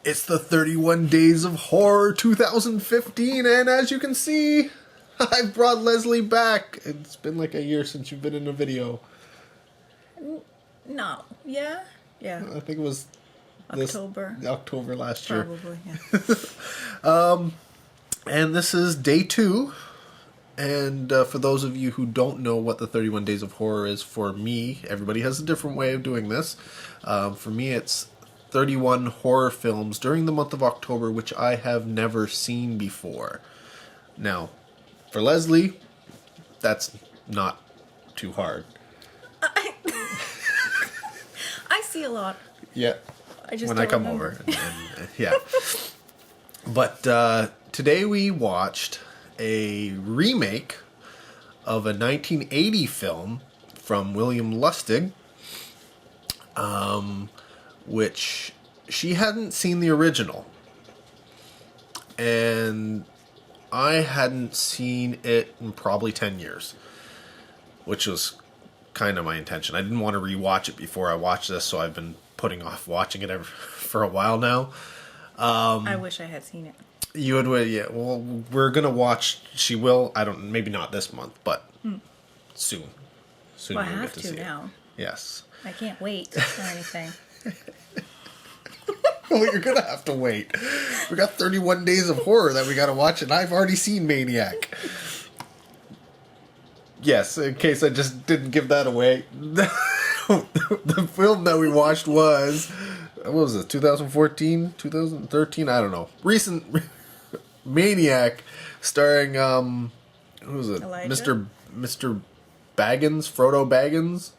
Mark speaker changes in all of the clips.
Speaker 1: It's the 31 Days of Horror 2015, and as you can see, I've brought Lesley back. It's been like a year since you've been in a video.
Speaker 2: No. Yeah? Yeah.
Speaker 1: I think it was October last year.
Speaker 2: Probably, yeah.
Speaker 1: And this is day 2. And for those of you who don't know what the 31 Days of Horror is, for me, everybody has a different way of doing this. For me, it's 31 horror films during the month of October, which I have never seen before. Now, for Lesley, that's not too hard.
Speaker 2: I see a lot.
Speaker 1: Yeah. When I come over. Yeah. But today we watched a remake of a 1980 film from William Lustig, which she hadn't seen the original. And I hadn't seen it in probably 10 years, which was kind of my intention. I didn't want to rewatch it before I watched this, so I've been putting off watching it for a while now.
Speaker 2: I wish I had seen it.
Speaker 1: You would, yeah. Well, we're gonna watch. She will. Maybe not this month, but soon. Soon
Speaker 2: well,
Speaker 1: we'll
Speaker 2: I have
Speaker 1: get
Speaker 2: to
Speaker 1: see
Speaker 2: now.
Speaker 1: It. Yes.
Speaker 2: I can't wait or anything.
Speaker 1: Well, you're gonna have to wait. We got 31 Days of Horror that we gotta watch, and I've already seen Maniac. Yes, in case I just didn't give that away. The film that we watched was, what was it, 2014, 2013? I don't know. Recent Maniac, starring, who was it?
Speaker 2: Elijah?
Speaker 1: Mr. Baggins, Frodo Baggins.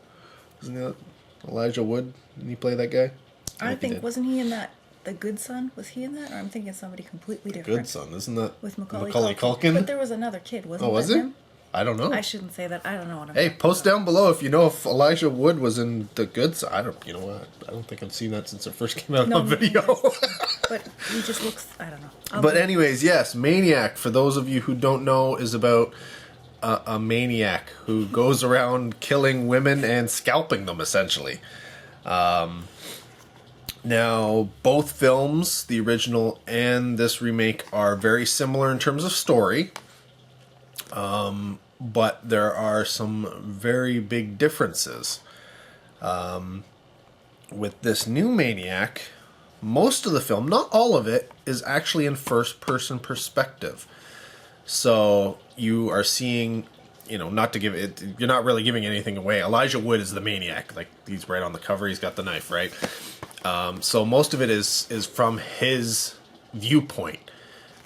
Speaker 1: Isn't that Elijah Wood? Didn't he play that guy?
Speaker 2: I think, wasn't he in that, The Good Son? Was he in that? Or I'm thinking somebody completely different.
Speaker 1: Good Son, isn't that
Speaker 2: with Macaulay
Speaker 1: Culkin?
Speaker 2: But there was another kid, wasn't
Speaker 1: was
Speaker 2: that
Speaker 1: there?
Speaker 2: him?
Speaker 1: I don't know.
Speaker 2: I shouldn't say that. I don't know what I'm
Speaker 1: Hey,
Speaker 2: talking
Speaker 1: post
Speaker 2: about.
Speaker 1: down below if you know if Elijah Wood was in The Good Son. You know what? I don't think I've seen that since it first came out on video.
Speaker 2: But he just looks, I don't know.
Speaker 1: But anyways, yes, Maniac, for those of you who don't know, is about a maniac who goes around killing women and scalping them, essentially. Now, both films, the original and this remake, are very similar in terms of story. But there are some very big differences. With this new Maniac, most of the film, not all of it, is actually in first-person perspective. So you are seeing, not to give it, you're not really giving anything away. Elijah Wood is the maniac. Like, he's right on the cover, he's got the knife, right? So most of it is from his viewpoint.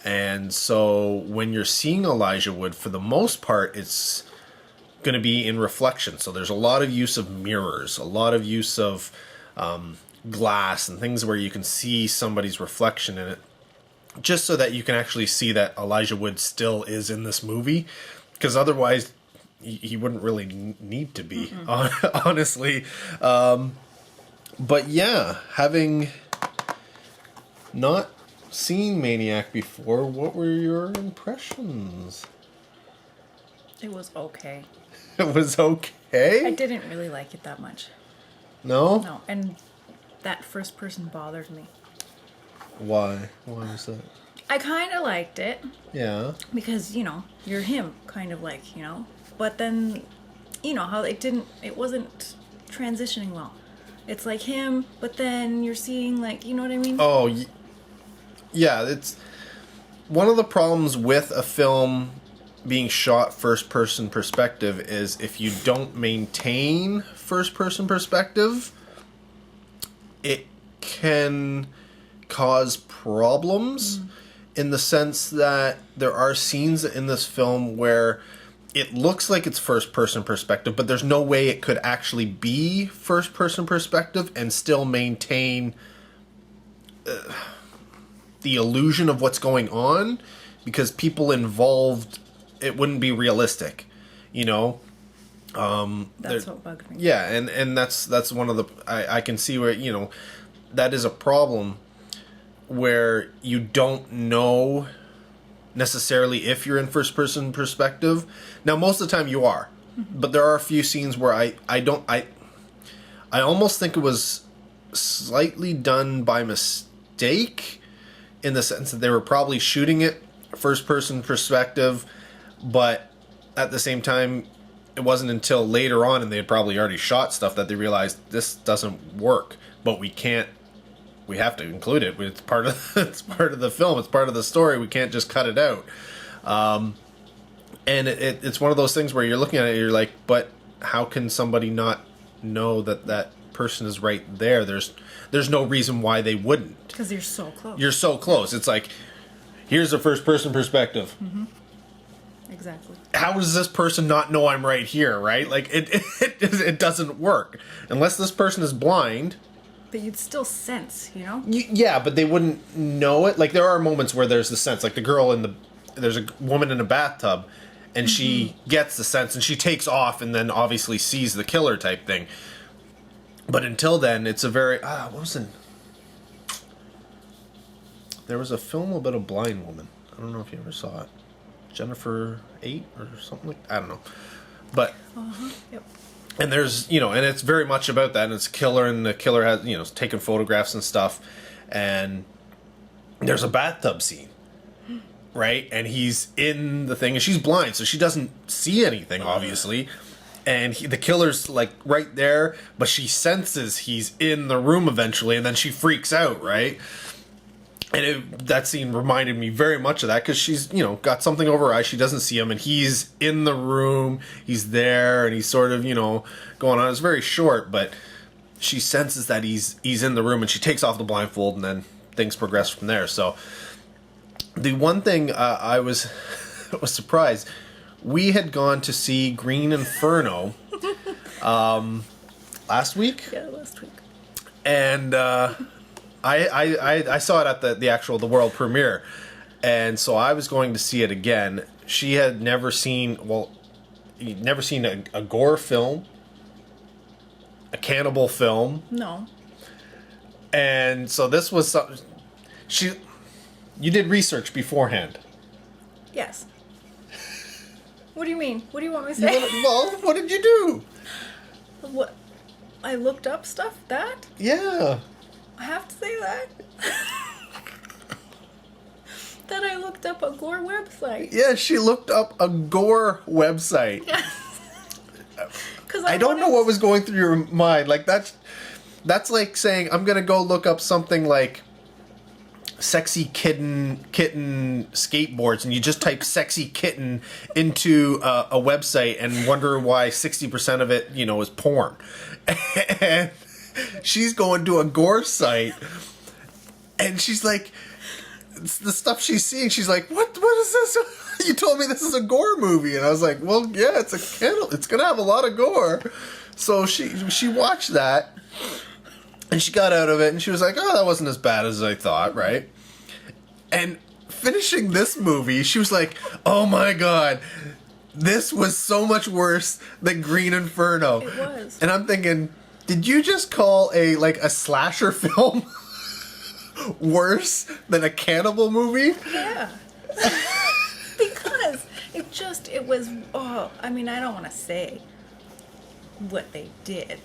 Speaker 1: And so when you're seeing Elijah Wood, for the most part, it's going to be in reflection. So there's a lot of use of mirrors, a lot of use of glass and things where you can see somebody's reflection in it, just so that you can actually see that Elijah Wood still is in this movie. Because otherwise, he wouldn't really need to be, honestly. But yeah, having not seen Maniac before, what were your impressions?
Speaker 2: It was okay.
Speaker 1: It was okay?
Speaker 2: I didn't really like it that much.
Speaker 1: No?
Speaker 2: No, and that first person bothered me.
Speaker 1: Why? Why was that?
Speaker 2: I kind of liked it.
Speaker 1: Yeah.
Speaker 2: Because, you're him, kind of like, But then, how it wasn't transitioning well. It's like him, but then you're seeing, like, you know what I mean?
Speaker 1: Oh, yeah, it's one of the problems with a film being shot first-person perspective is if you don't maintain first-person perspective, it can cause problems in the sense that there are scenes in this film where it looks like it's first-person perspective, but there's no way it could actually be first-person perspective and still maintain the illusion of what's going on, because people involved, it wouldn't be realistic, That's
Speaker 2: what bugged me.
Speaker 1: Yeah, and that's one of the, I can see where, that is a problem where you don't know necessarily if you're in first person perspective. Now, most of the time you are, but there are a few scenes where I almost think it was slightly done by mistake in the sense that they were probably shooting it first person perspective, but at the same time, it wasn't until later on, and they had probably already shot stuff, that they realized this doesn't work. But we have to include it. It's part of it's part of the film. It's part of the story. We can't just cut it out. And it's one of those things where you're looking at it, you're like, but how can somebody not know that that person is right there? There's no reason why they wouldn't.
Speaker 2: Because you're so close.
Speaker 1: You're so close. It's like, here's a first person perspective.
Speaker 2: Mm-hmm. Exactly.
Speaker 1: How does this person not know I'm right here, right? Like, it doesn't work. Unless this person is blind.
Speaker 2: But you'd still sense, you know?
Speaker 1: Yeah, but they wouldn't know it. Like, there are moments where there's the sense. Like, there's a woman in a bathtub, and she gets the sense, and she takes off, and then obviously sees the killer type thing. But until then, it's a very... what was it? There was a film about a blind woman. I don't know if you ever saw it. Jennifer 8 or something like that. I don't know. But...
Speaker 2: Yep.
Speaker 1: And there's, and it's very much about that, and it's a killer, and the killer has, taking photographs and stuff, and there's a bathtub scene, right? And he's in the thing, and she's blind, so she doesn't see anything, obviously, and the killer's, like, right there, but she senses he's in the room eventually, and then she freaks out, right? And that scene reminded me very much of that, because she's, got something over her eye. She doesn't see him, and he's in the room. He's there, and he's sort of, going on. It's very short, but she senses that he's in the room, and she takes off the blindfold, and then things progress from there. So the one thing I was surprised, we had gone to see Green Inferno last week.
Speaker 2: Yeah, last week.
Speaker 1: And... I saw it at the world premiere, and so I was going to see it again. She had never seen a gore film, a cannibal film.
Speaker 2: No.
Speaker 1: And so this was something. You did research beforehand.
Speaker 2: Yes. What do you mean? What do you want me to say?
Speaker 1: Well, what did you do?
Speaker 2: What? I looked up stuff? That?
Speaker 1: Yeah.
Speaker 2: I have to say that. That I looked up a gore website.
Speaker 1: Yeah, she looked up a gore website.
Speaker 2: Because
Speaker 1: I don't know what was going through your mind. Like, that's like saying, I'm going to go look up something like sexy kitten skateboards, and you just type sexy kitten into a website and wonder why 60% of it, is porn. And she's going to a gore site, and she's like, the stuff she's seeing, she's like, what is this? You told me this is a gore movie. And I was like, well, yeah, it's a candle. It's going to have a lot of gore. So she watched that, and she got out of it, and she was like, oh, that wasn't as bad as I thought, right? And finishing this movie, she was like, oh my God, this was so much worse than Green Inferno.
Speaker 2: It was.
Speaker 1: And I'm thinking, did you just call a slasher film worse than a cannibal movie?
Speaker 2: Yeah. Because it was, I mean, I don't want to say what they did,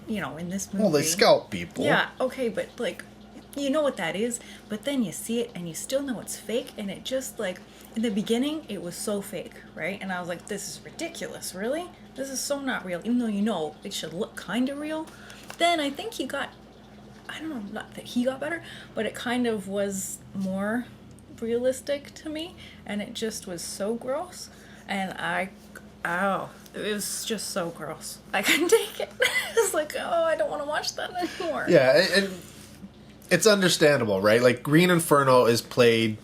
Speaker 2: in this movie.
Speaker 1: Well, they scalp people.
Speaker 2: Yeah, okay, but, you know what that is, but then you see it and you still know it's fake, and it just, in the beginning, it was so fake, right? And I was like, this is ridiculous, really? This is so not real, even though it should look kind of real. Then I think he got, I don't know, not that he got better, but it kind of was more realistic to me, and it just was so gross, and it was just so gross. I couldn't take it. I was like, I don't want to watch that anymore.
Speaker 1: Yeah, and it's understandable, right? Like, Green Inferno is played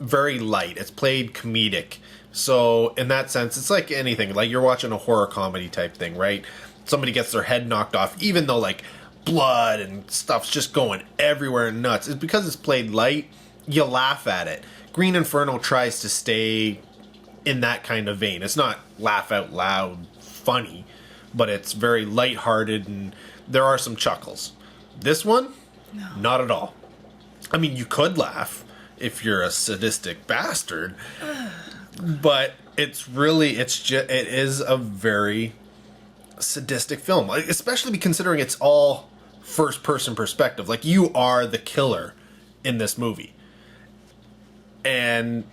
Speaker 1: very light. It's played comedic. So, in that sense, it's like anything. Like, you're watching a horror comedy type thing, right? Somebody gets their head knocked off, even though, blood and stuff's just going everywhere and nuts. It's because it's played light, you laugh at it. Green Inferno tries to stay in that kind of vein. It's not laugh out loud funny, but it's very lighthearted, and there are some chuckles. This one, no. Not at all. I mean, you could laugh if you're a sadistic bastard, but it is a very sadistic film, especially considering it's all first person perspective. Like, you are the killer in this movie. And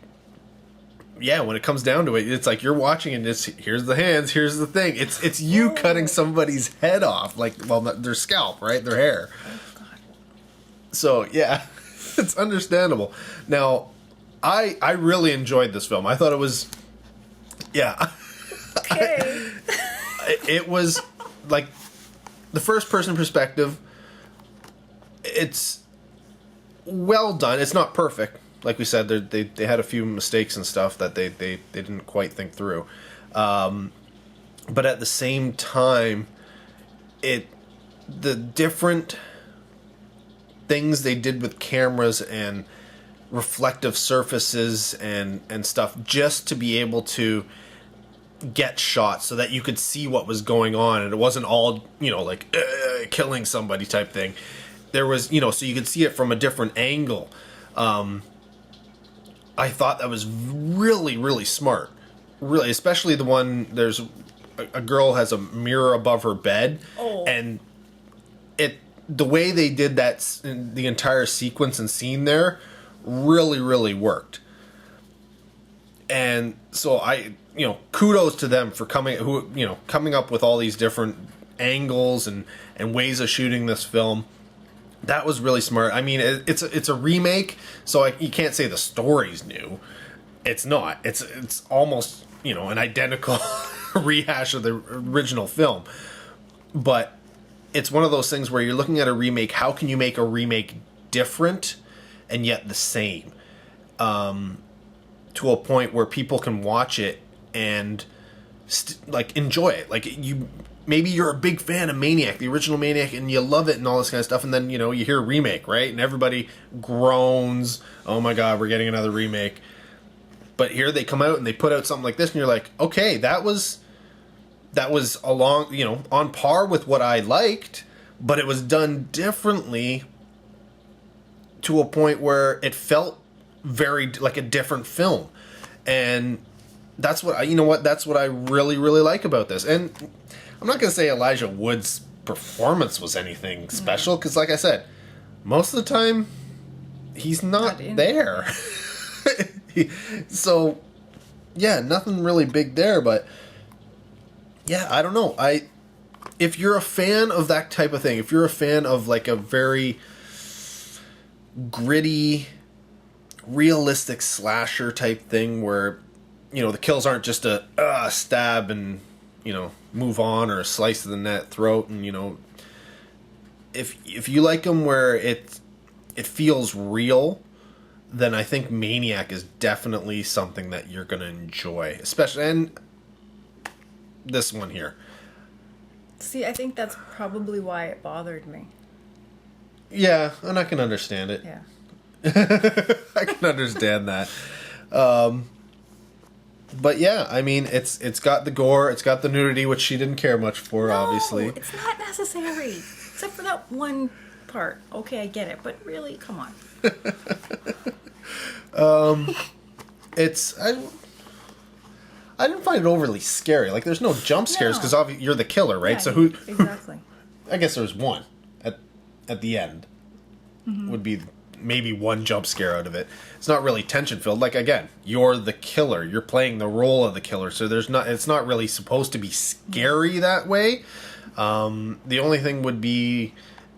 Speaker 1: yeah, when it comes down to it, it's like you're watching and it's here's the hands, here's the thing. It's you cutting somebody's head off, like, well, their scalp, right? Their hair.
Speaker 2: Oh, God.
Speaker 1: So yeah, it's understandable. Now, I really enjoyed this film. I thought it was, yeah.
Speaker 2: Okay.
Speaker 1: It was like the first person perspective. It's well done. It's not perfect. Like we said, they had a few mistakes and stuff that they didn't quite think through. But at the same time, the different things they did with cameras and reflective surfaces and stuff, just to be able to get shots so that you could see what was going on, and it wasn't all, like killing somebody type thing. There was, so you could see it from a different angle. I thought that was really, really smart. Really, especially the one, there's a girl has a mirror above her bed.
Speaker 2: Oh.
Speaker 1: And the way they did that, the entire sequence and scene there, really, really worked. And so kudos to them for coming up with all these different angles and ways of shooting this film. That was really smart. I mean, it's a remake, so you can't say the story's new. It's not. It's almost, an identical rehash of the original film. But it's one of those things where you're looking at a remake. How can you make a remake different and yet the same? To a point where people can watch it and enjoy it. Like, maybe you're a big fan of Maniac, the original Maniac, and you love it and all this kind of stuff, and then, you hear a remake, right? And everybody groans, oh my God, we're getting another remake. But here they come out and they put out something like this, and you're like, okay, that was on par with what I liked, but it was done differently to a point where it felt very like a different film. And that's what that's what I really, really like about this. And I'm not going to say Elijah Wood's performance was anything special, because like I said, most of the time he's not there. So yeah, nothing really big there, but yeah, I don't know. If you're a fan of that type of thing, if you're a fan of like a very gritty, realistic slasher type thing where, the kills aren't just a stab and, move on, or a slice of the throat, and, if you like them where it feels real, then I think Maniac is definitely something that you're going to enjoy, especially, and this one here.
Speaker 2: See, I think that's probably why it bothered me.
Speaker 1: Yeah, and I can understand it.
Speaker 2: Yeah.
Speaker 1: I can understand that. But yeah, I mean, it's got the gore, it's got the nudity, which she didn't care much for, obviously.
Speaker 2: It's not necessary. Except for that one part. Okay, I get it, but really, come on.
Speaker 1: I didn't find it overly scary. Like, there's no jump scares, because you're the killer, right?
Speaker 2: Yeah,
Speaker 1: so
Speaker 2: exactly.
Speaker 1: I guess there's one at the end. Mm-hmm. Would be maybe one jump scare out of it. It's not really tension filled. Like, again, you're the killer. You're playing the role of the killer, so it's not really supposed to be scary that way. The only thing would be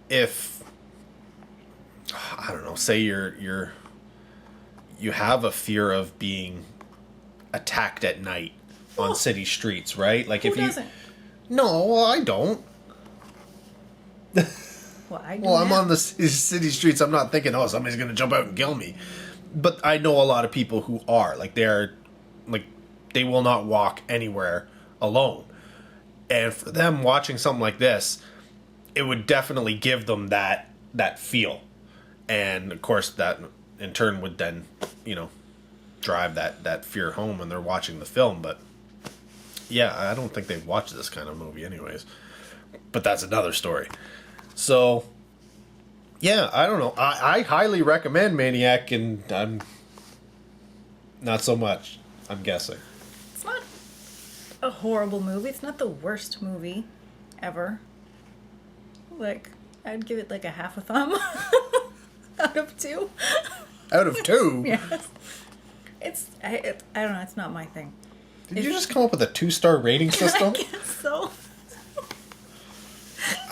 Speaker 1: if, I don't know, say you have a fear of being attacked at night on city streets, right? Like,
Speaker 2: Who doesn't?
Speaker 1: No, well, I don't.
Speaker 2: Well, I do.
Speaker 1: Well, I'm on the city streets. I'm not thinking, oh, somebody's going to jump out and kill me. But I know a lot of people who are. Like, they will not walk anywhere alone. And for them, watching something like this, it would definitely give them that feel. And, of course, that in turn would then, drive that fear home when they're watching the film. But, yeah, I don't think they've watched this kind of movie anyways. But that's another story. So, yeah, I don't know. I highly recommend Maniac, and I'm not so much, I'm guessing.
Speaker 2: It's not a horrible movie. It's not the worst movie ever. Like, I'd give it like a half a thumb out of 2.
Speaker 1: Out of 2?
Speaker 2: Yes. I don't know, it's not my thing.
Speaker 1: Did you just come up with a 2-star rating system?
Speaker 2: I guess so.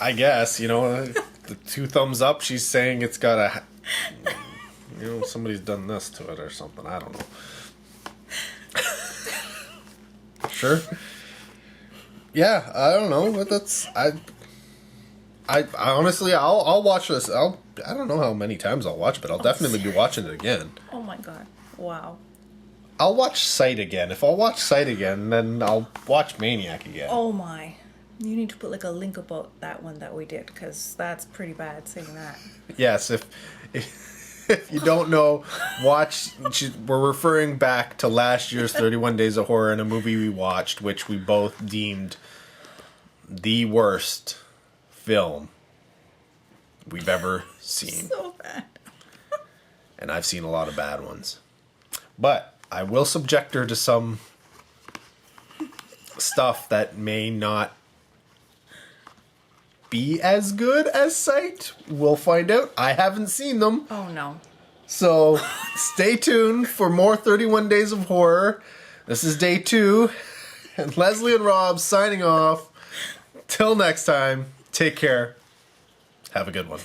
Speaker 1: I guess, the 2 thumbs up, she's saying it's got somebody's done this to it or something. I don't know. Sure. Yeah, I don't know, but that's I honestly I'll watch this. I don't know how many times I'll watch, but I'll definitely be watching it again.
Speaker 2: Oh my god. Wow.
Speaker 1: I'll watch Sight again. If I'll watch Sight again, then I'll watch Maniac again.
Speaker 2: Oh my. You need to put like a link about that one that we did, because that's pretty bad saying that.
Speaker 1: Yes, if you don't know, we're referring back to last year's 31 Days of Horror and a movie we watched, which we both deemed the worst film we've ever seen.
Speaker 2: So bad.
Speaker 1: And I've seen a lot of bad ones. But I will subject her to some stuff that may not be as good as Sight. We'll find out. I haven't seen them.
Speaker 2: Oh no.
Speaker 1: So stay tuned for more 31 Days of Horror. This is day 2. And Lesley and Rob signing off. Till next time, take care. Have a good one.